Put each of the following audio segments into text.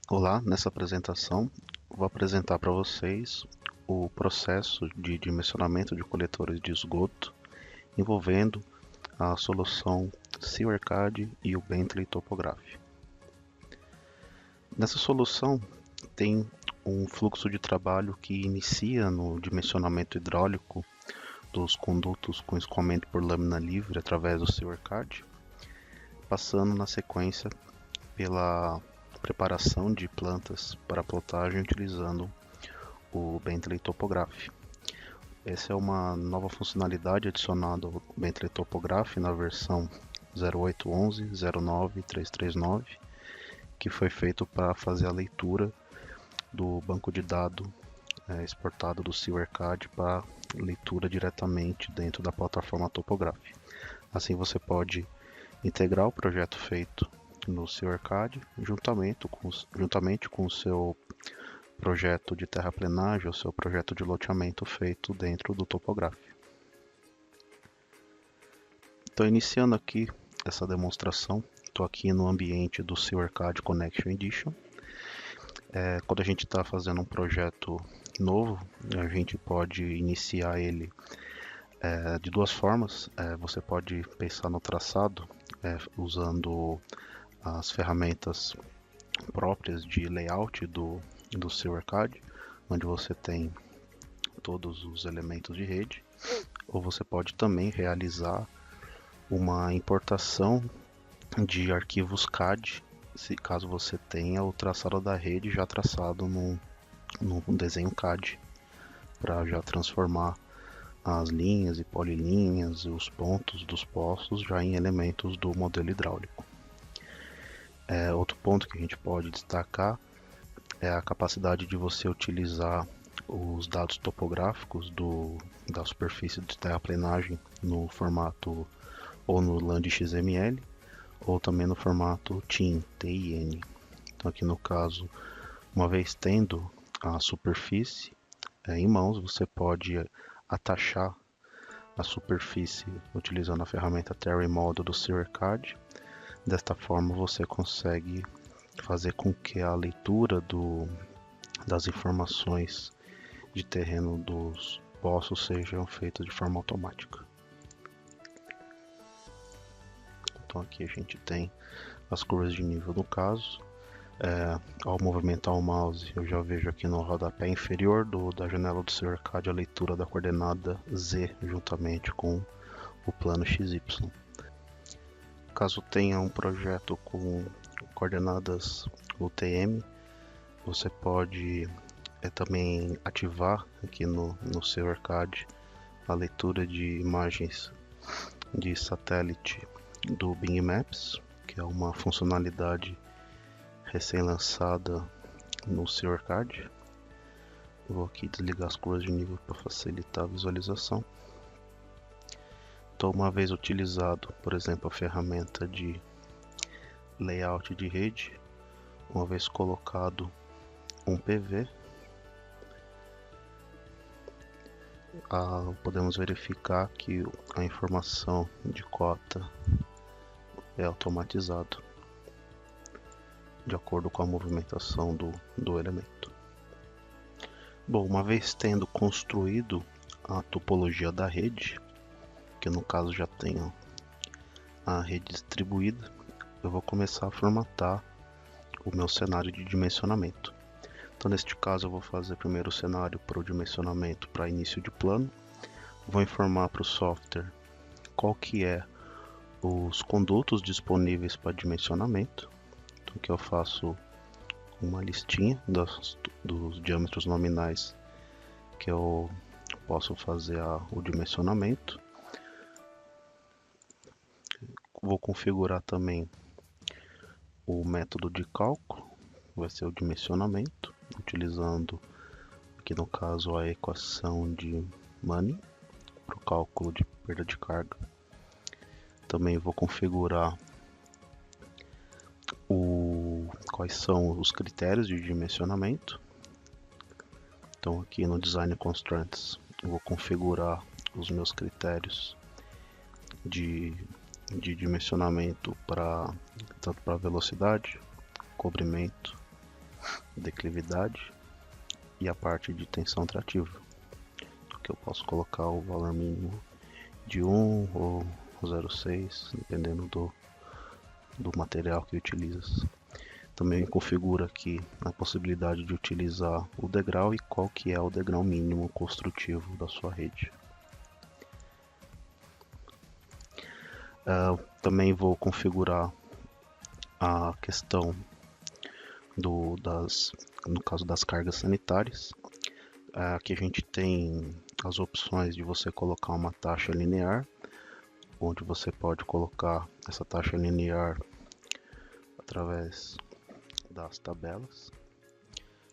Olá, nessa apresentação vou apresentar para vocês o processo de dimensionamento de coletores de esgoto envolvendo a solução SeaWorkAD e o Bentley Topograph. Nessa solução tem um fluxo de trabalho que inicia no dimensionamento hidráulico dos condutos com escoamento por lâmina livre através do SeaWorkAD, passando na sequência pela preparação de plantas para plotagem utilizando o Bentley Topograph. Essa é uma nova funcionalidade adicionada ao Bentley Topograph na versão 0811.09.339, que foi feito para fazer a leitura do banco de dados exportado do SeaWorkAD para leitura diretamente dentro da plataforma Topograph. Assim você pode integrar o projeto feito no SeaWorkAD juntamente com o seu projeto de terraplenagem ou seu projeto de loteamento feito dentro do Topograph. Então, iniciando aqui essa demonstração, estou aqui no ambiente do SeaWorkAD Connection Edition. Quando a gente está fazendo um projeto novo, a gente pode iniciar ele de duas formas. Você pode pensar no traçado usando as ferramentas próprias de layout do SeaWorkAD, onde você tem todos os elementos de rede, ou você pode também realizar uma importação de arquivos CAD, caso você tenha o traçado da rede já traçado num desenho CAD, para já transformar as linhas e polilinhas e os pontos dos poços já em elementos do modelo hidráulico. Outro ponto que a gente pode destacar é a capacidade de você utilizar os dados topográficos da superfície de terraplenagem no formato ou no Land XML ou também no formato TIN. Então aqui no caso, uma vez tendo a superfície em mãos, você pode atachar a superfície utilizando a ferramenta Terrain Model do SeaWorkAD. Desta forma você consegue fazer com que a leitura das informações de terreno dos poços sejam feitas de forma automática. Então aqui a gente tem as curvas de nível no caso. Ao movimentar o mouse, eu já vejo aqui no rodapé inferior da janela do SeaWorkAD a leitura da coordenada Z juntamente com o plano XY. Caso tenha um projeto com coordenadas UTM, você pode também ativar aqui no SeaWorkAD a leitura de imagens de satélite do Bing Maps, que é uma funcionalidade recém-lançada no SeaWorkAD. Vou aqui desligar as curvas de nível para facilitar a visualização. Então, uma vez utilizado, por exemplo, a ferramenta de layout de rede, uma vez colocado um PV, podemos verificar que a informação de cota é automatizado de acordo com a movimentação do elemento. Bom, uma vez tendo construído a topologia da rede, que no caso já tenho a rede distribuída, eu vou começar a formatar o meu cenário de dimensionamento. Então, neste caso, eu vou fazer primeiro o cenário para o dimensionamento para início de plano. Vou informar para o software qual que é os condutos disponíveis para dimensionamento. Então, aqui eu faço uma listinha dos diâmetros nominais que eu posso fazer o dimensionamento. Vou configurar também o método de cálculo, vai ser o dimensionamento, utilizando aqui no caso a equação de Money para o cálculo de perda de carga. Também vou configurar quais são os critérios de dimensionamento. Então aqui no Design Constraints eu vou configurar os meus critérios de dimensionamento tanto para velocidade, cobrimento declividade e a parte de tensão trativa. Que eu posso colocar o valor mínimo de 1 ou 0,6, dependendo do material que utilizas. Também configura aqui a possibilidade de utilizar o degrau e qual que é o degrau mínimo construtivo da sua rede. Também vou configurar a questão no caso das cargas sanitárias. Aqui a gente tem as opções de você colocar uma taxa linear, onde você pode colocar essa taxa linear através das tabelas.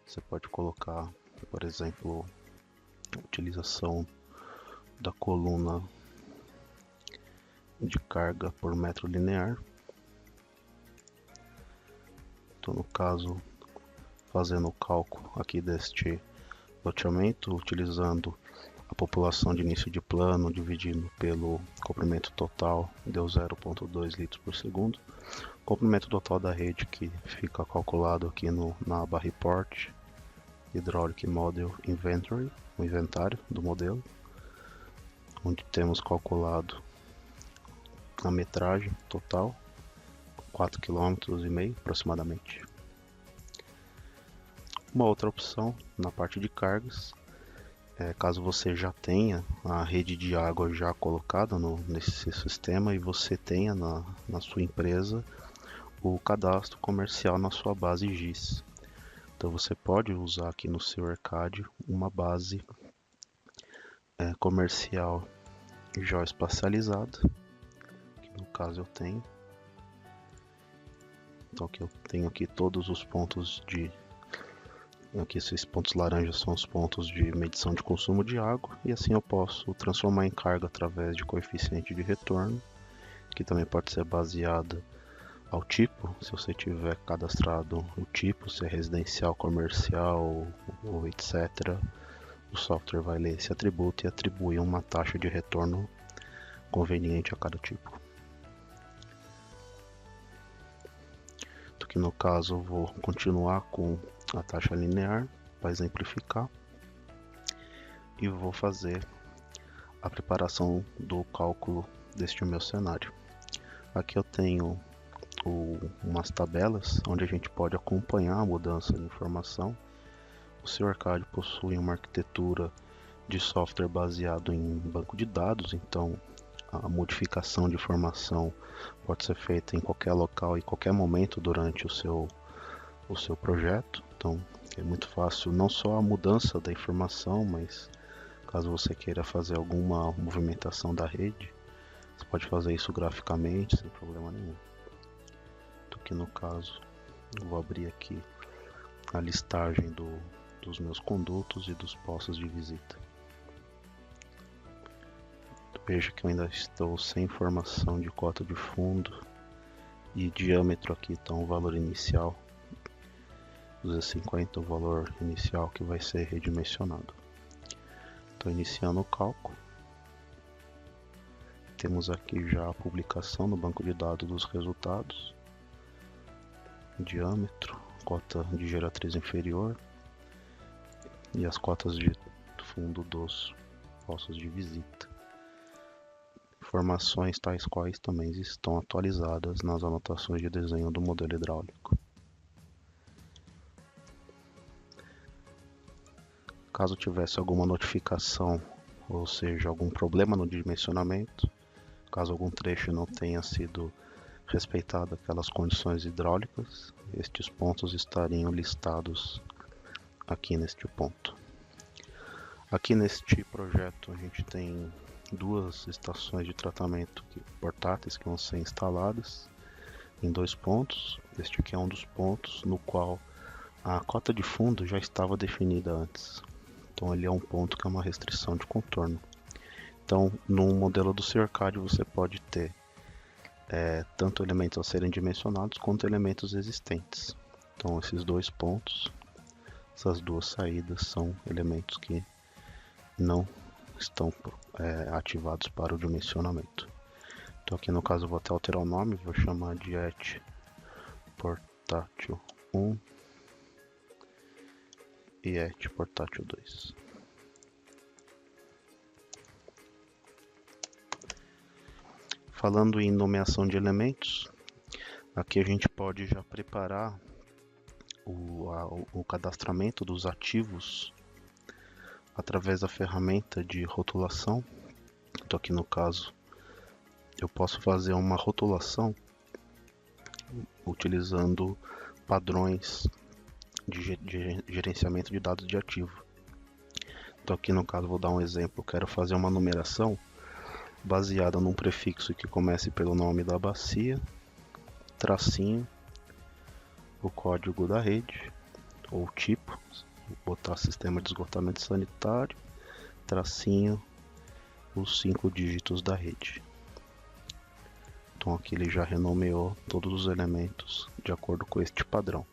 Você pode colocar, por exemplo, a utilização da coluna de carga por metro linear. Então, no caso, fazendo o cálculo aqui deste loteamento, utilizando a população de início de plano dividido pelo comprimento total, deu 0,2 litros por segundo. O comprimento total da rede que fica calculado aqui na aba Report, Hydraulic Model Inventory, o inventário do modelo, onde temos calculado a metragem total, 4,5 km aproximadamente. Uma outra opção na parte de cargas, caso você já tenha a rede de água já colocada nesse sistema e você tenha na sua empresa o cadastro comercial na sua base GIS. Então você pode usar aqui no seu ERCAD uma base comercial geoespacializada, que no caso eu tenho. Então aqui eu tenho aqui todos os pontos aqui esses pontos laranjas são os pontos de medição de consumo de água, e assim eu posso transformar em carga através de coeficiente de retorno, que também pode ser baseada ao tipo, se você tiver cadastrado o tipo, se é residencial, comercial ou etc. O software vai ler esse atributo e atribuir uma taxa de retorno conveniente a cada tipo. Então, aqui no caso eu vou continuar com a taxa linear para exemplificar e vou fazer a preparação do cálculo deste meu cenário. Aqui eu tenho umas tabelas onde a gente pode acompanhar a mudança de informação. O seu ERCAD possui uma arquitetura de software baseado em banco de dados, então a modificação de informação pode ser feita em qualquer local e qualquer momento durante o seu projeto. Então é muito fácil não só a mudança da informação, mas caso você queira fazer alguma movimentação da rede, você pode fazer isso graficamente sem problema nenhum. Então, aqui no caso eu vou abrir aqui a listagem dos meus condutos e dos postos de visita. Veja que eu ainda estou sem informação de cota de fundo e diâmetro. Aqui está o valor inicial, 250, o valor inicial que vai ser redimensionado. Estou iniciando o cálculo. Temos aqui já a publicação no banco de dados dos resultados, diâmetro, cota de geratriz inferior e as cotas de fundo dos postos de visita. Informações tais quais também estão atualizadas nas anotações de desenho do modelo hidráulico. Caso tivesse alguma notificação, ou seja, algum problema no dimensionamento, caso algum trecho não tenha sido respeitado aquelas condições hidráulicas, estes pontos estariam listados aqui neste ponto. Aqui neste projeto a gente tem duas estações de tratamento portáteis que vão ser instaladas em 2 pontos. Este aqui é um dos pontos no qual a cota de fundo já estava definida antes. Então ele é um ponto que é uma restrição de contorno. Então no modelo do seu ERCAD você pode ter tanto elementos a serem dimensionados quanto elementos existentes. Então esses 2 pontos, essas 2 saídas são elementos que não estão ativados para o dimensionamento. Então aqui no caso eu vou até alterar o nome, vou chamar de ET Portátil 1 e et portátil 2. Falando em nomeação de elementos, aqui a gente pode já preparar o cadastramento dos ativos através da ferramenta de rotulação. Então aqui no caso eu posso fazer uma rotulação utilizando padrões de gerenciamento de dados de ativo. Então aqui no caso vou dar um exemplo, eu quero fazer uma numeração baseada num prefixo que comece pelo nome da bacia, tracinho, o código da rede, ou tipo, vou botar sistema de esgotamento sanitário, tracinho, os 5 dígitos da rede. Então aqui ele já renomeou todos os elementos de acordo com este padrão.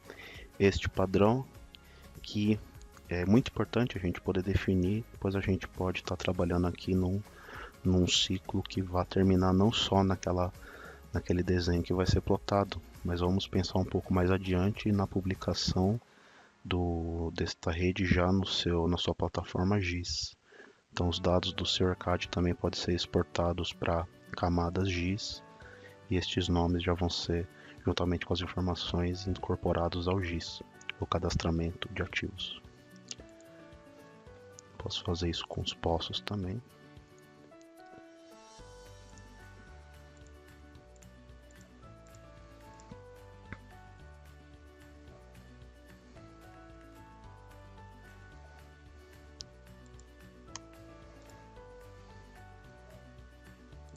Este padrão que é muito importante a gente poder definir, pois a gente pode estar trabalhando aqui num ciclo que vai terminar não só naquele desenho que vai ser plotado, mas vamos pensar um pouco mais adiante na publicação desta rede já na sua plataforma GIS. Então os dados do seu ArcAD também podem ser exportados para camadas GIS, e estes nomes já vão ser, juntamente com as informações, incorporados ao GIS, o cadastramento de ativos. Posso fazer isso com os poços também.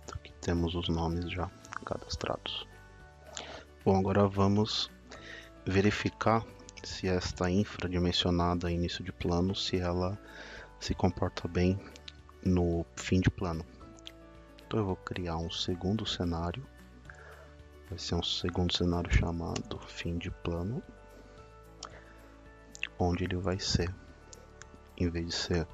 Então, aqui temos os nomes já cadastrados. Bom, agora vamos verificar se esta infra dimensionada início de plano, se ela se comporta bem no fim de plano. Então eu vou criar um segundo cenário, vai ser um segundo cenário chamado fim de plano, onde ele vai ser, em vez de ser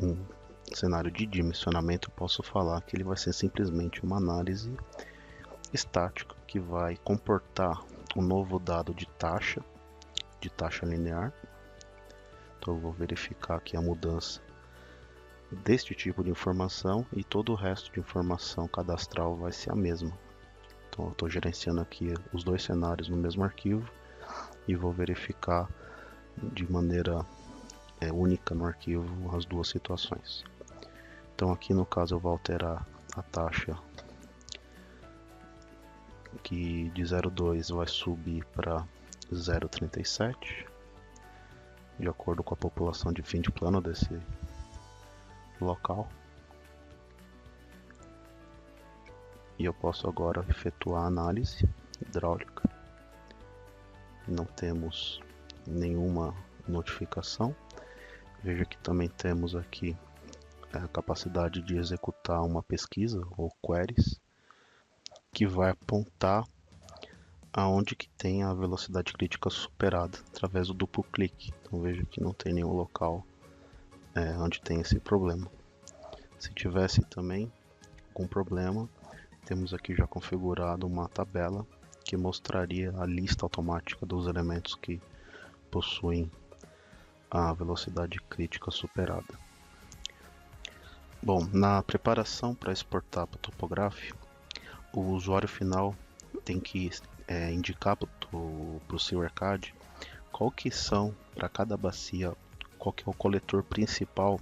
um cenário de dimensionamento, eu posso falar que ele vai ser simplesmente uma análise estática que vai comportar um novo dado de taxa linear. Então eu vou verificar aqui a mudança deste tipo de informação e todo o resto de informação cadastral vai ser a mesma. Então eu estou gerenciando aqui os dois cenários no mesmo arquivo e vou verificar de maneira única no arquivo as duas situações. Então aqui no caso eu vou alterar a taxa que de 0,2 vai subir para 0,37 de acordo com a população de fim de plano desse local. E eu posso agora efetuar a análise hidráulica. Não temos nenhuma notificação. Veja que também temos aqui a capacidade de executar uma pesquisa ou queries que vai apontar aonde que tem a velocidade crítica superada através do duplo clique. Então veja que não tem nenhum local onde tem esse problema. Se tivesse também algum problema, temos aqui já configurado uma tabela que mostraria a lista automática dos elementos que possuem a velocidade crítica superada. Bom, na preparação para exportar para o topográfico, o usuário final tem que indicar para o seu ArcAD qual que são, para cada bacia, qual que é o coletor principal,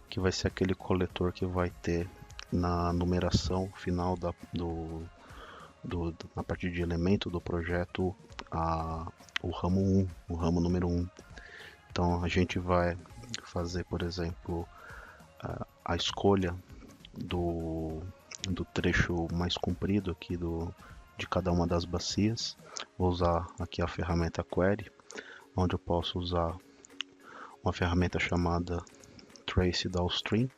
que vai ser aquele coletor que vai ter na numeração final na parte de elemento do projeto o ramo 1, o ramo número 1. Então a gente vai fazer, por exemplo, a escolha do trecho mais comprido aqui de cada uma das bacias. Vou usar aqui a ferramenta Query, onde eu posso usar uma ferramenta chamada Trace Downstream,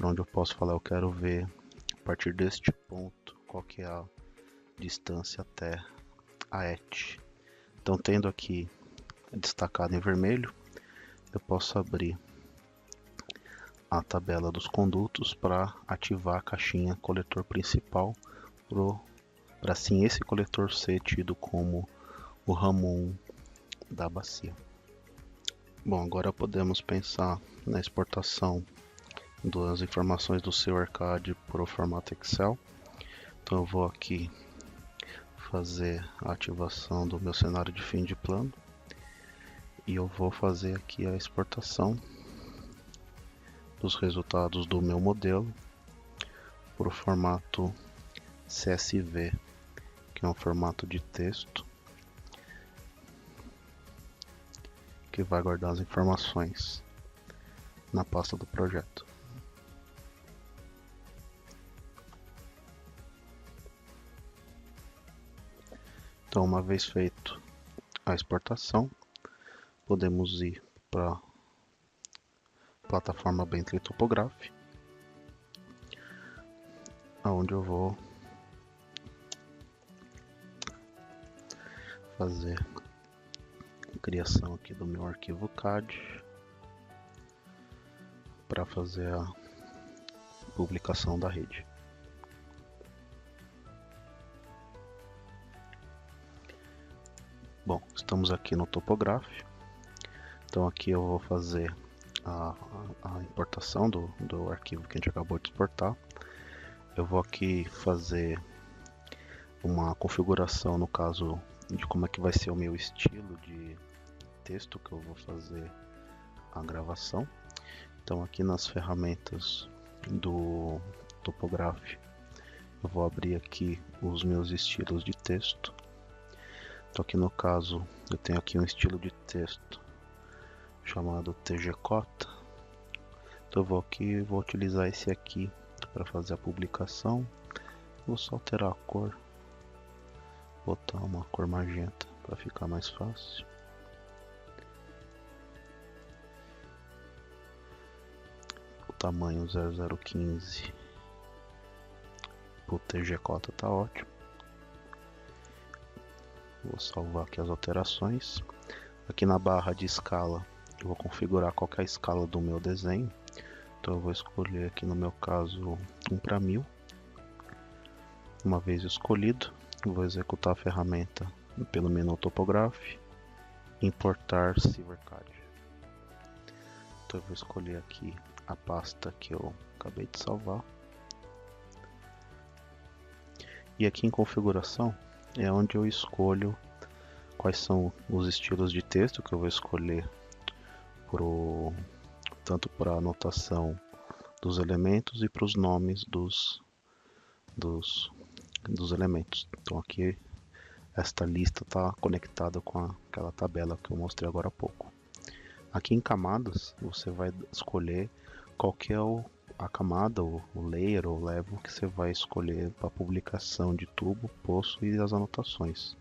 onde eu posso falar, eu quero ver a partir deste ponto qual que é a distância até a ET. Então, tendo aqui destacado em vermelho, eu posso abrir a tabela dos condutos para ativar a caixinha coletor principal, para assim esse coletor ser tido como o ramo 1 da bacia. Bom, agora podemos pensar na exportação das informações do seu arcade para o formato Excel. Então eu vou aqui fazer a ativação do meu cenário de fim de plano e eu vou fazer aqui a exportação dos resultados do meu modelo para o formato CSV, que é um formato de texto que vai guardar as informações na pasta do projeto. Então, uma vez feito a exportação, podemos ir para a plataforma Bentley Topograph, onde eu vou fazer a criação aqui do meu arquivo CAD para fazer a publicação da rede. Bom, estamos aqui no Topograph, então aqui eu vou fazer a importação do arquivo que a gente acabou de exportar. Eu vou aqui fazer uma configuração, no caso, de como é que vai ser o meu estilo de texto que eu vou fazer a gravação. Então aqui nas ferramentas do Topograph, eu vou abrir aqui os meus estilos de texto. Então aqui no caso, eu tenho aqui um estilo de texto chamado TG-Cota. Então eu vou aqui e vou utilizar esse aqui para fazer a publicação. Vou só alterar a cor, botar uma cor magenta para ficar mais fácil. O tamanho 0015 para o TG-Cota tá ótimo. Vou salvar aqui as alterações. Aqui na barra de escala, eu vou configurar qual que é a escala do meu desenho. Então eu vou escolher aqui no meu caso 1:1000. Uma vez escolhido, eu vou executar a ferramenta pelo menu Topograph, importar Silvercad. Então eu vou escolher aqui a pasta que eu acabei de salvar. E aqui em configuração é onde eu escolho quais são os estilos de texto que eu vou escolher tanto para a anotação dos elementos e para os nomes dos elementos. Então aqui esta lista está conectada com aquela tabela que eu mostrei agora há pouco. Aqui em camadas você vai escolher qual que é a camada, o layer ou level que você vai escolher para a publicação de tubo, poço e as anotações.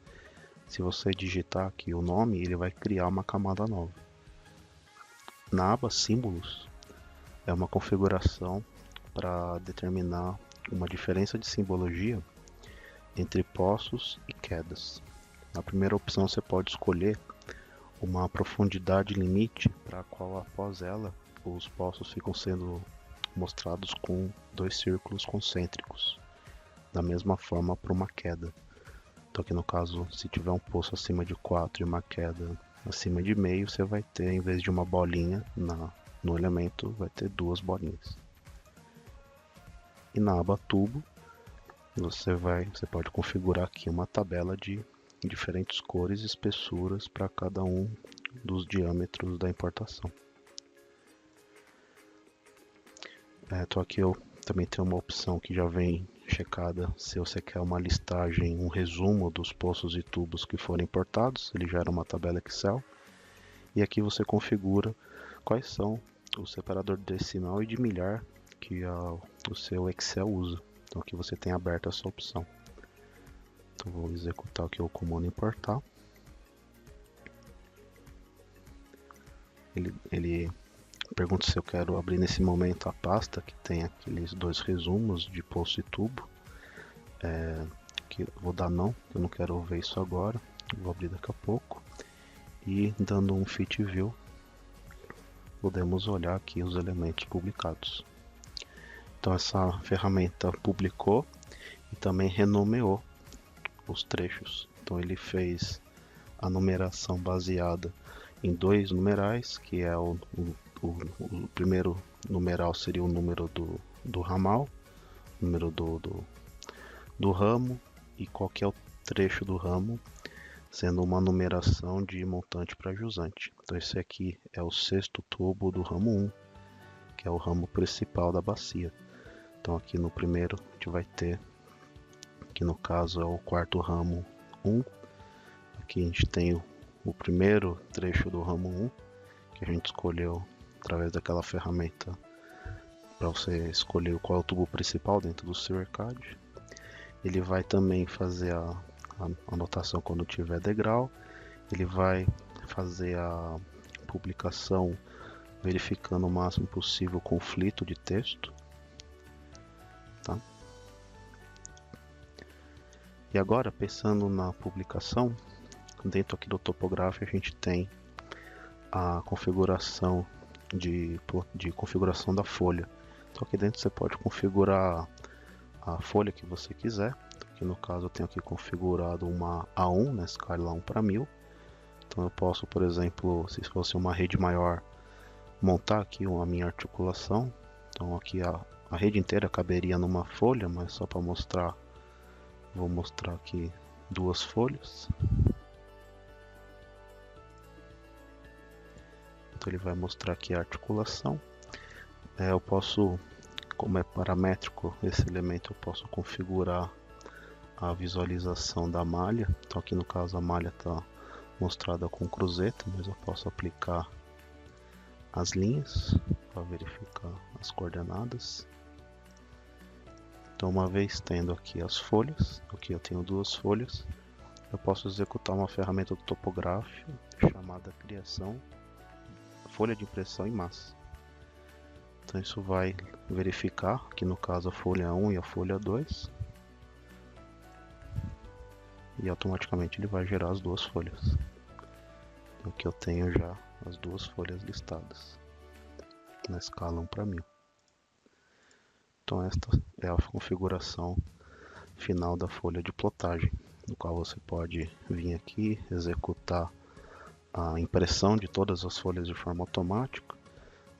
Se você digitar aqui o nome, ele vai criar uma camada nova. Na aba símbolos, é uma configuração para determinar uma diferença de simbologia entre poços e quedas. Na primeira opção você pode escolher uma profundidade limite para a qual após ela os poços ficam sendo mostrados com 2 círculos concêntricos, da mesma forma para uma queda. Então aqui no caso, se tiver um poço acima de 4 e uma queda acima de meio, você vai ter, em vez de uma bolinha no elemento, vai ter 2 bolinhas. E na aba tubo, você pode configurar aqui uma tabela de diferentes cores e espessuras para cada um dos diâmetros da importação. Então aqui eu também tenho uma opção que já vem checada se você quer uma listagem, um resumo dos poços e tubos que foram importados. Ele gera uma tabela Excel. E aqui você configura quais são o separador decimal e de milhar que o seu Excel usa. Então aqui você tem aberto essa opção. Então vou executar aqui o comando importar. Ele pergunta se eu quero abrir nesse momento a pasta que tem aqueles 2 resumos de poço e tubo. Que vou dar não, eu não quero ver isso agora. Vou abrir daqui a pouco. E dando um Fit View, podemos olhar aqui os elementos publicados. Então essa ferramenta publicou e também renomeou os trechos. Então ele fez a numeração baseada em dois numerais, que é o primeiro numeral seria o número do ramal, número do ramo, e qualquer trecho do ramo, sendo uma numeração de montante para jusante. Então esse aqui é o sexto tubo do ramo 1, que é o ramo principal da bacia. Então aqui no primeiro a gente vai ter, que no caso é o quarto ramo 1. Aqui a gente tem o primeiro trecho do ramo 1, que a gente escolheu através daquela ferramenta para você escolher qual é o tubo principal dentro do seu ERCAD. Ele vai também fazer a anotação quando tiver degrau. Ele vai fazer a publicação verificando o máximo possível o conflito de texto. Tá? E agora, pensando na publicação, dentro aqui do Topograph a gente tem a configuração de configuração da folha. Então aqui dentro você pode configurar a folha que você quiser. Aqui no caso eu tenho aqui configurado uma A1 na escala 1 para 1000. Então eu posso, por exemplo, se fosse uma rede maior, montar aqui a minha articulação. Então aqui a rede inteira caberia numa folha, mas só para mostrar, vou mostrar aqui duas folhas. Então ele vai mostrar aqui a articulação. Eu posso, como é paramétrico esse elemento, eu posso configurar a visualização da malha. Então aqui no caso a malha está mostrada com cruzeta, mas eu posso aplicar as linhas para verificar as coordenadas. Então uma vez tendo aqui as folhas, aqui eu tenho duas folhas, eu posso executar uma ferramenta do Topograph chamada criação folha de impressão em massa. Então isso vai verificar, aqui no caso a folha 1 e a folha 2, e automaticamente ele vai gerar as duas folhas. Então aqui eu tenho já as duas folhas listadas na escala 1 para 1000. Então esta é a configuração final da folha de plotagem, no qual você pode vir aqui, executar a impressão de todas as folhas de forma automática.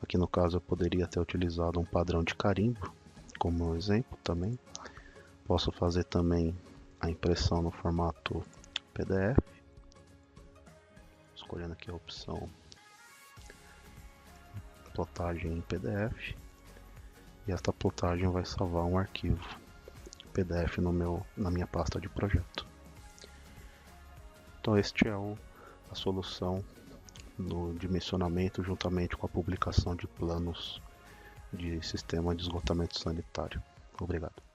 Aqui no caso eu poderia ter utilizado um padrão de carimbo como exemplo também. Posso fazer também a impressão no formato PDF, escolhendo aqui a opção plotagem em PDF, e esta plotagem vai salvar um arquivo PDF na minha pasta de projeto. Então este é a solução no dimensionamento juntamente com a publicação de planos de sistema de esgotamento sanitário. Obrigado.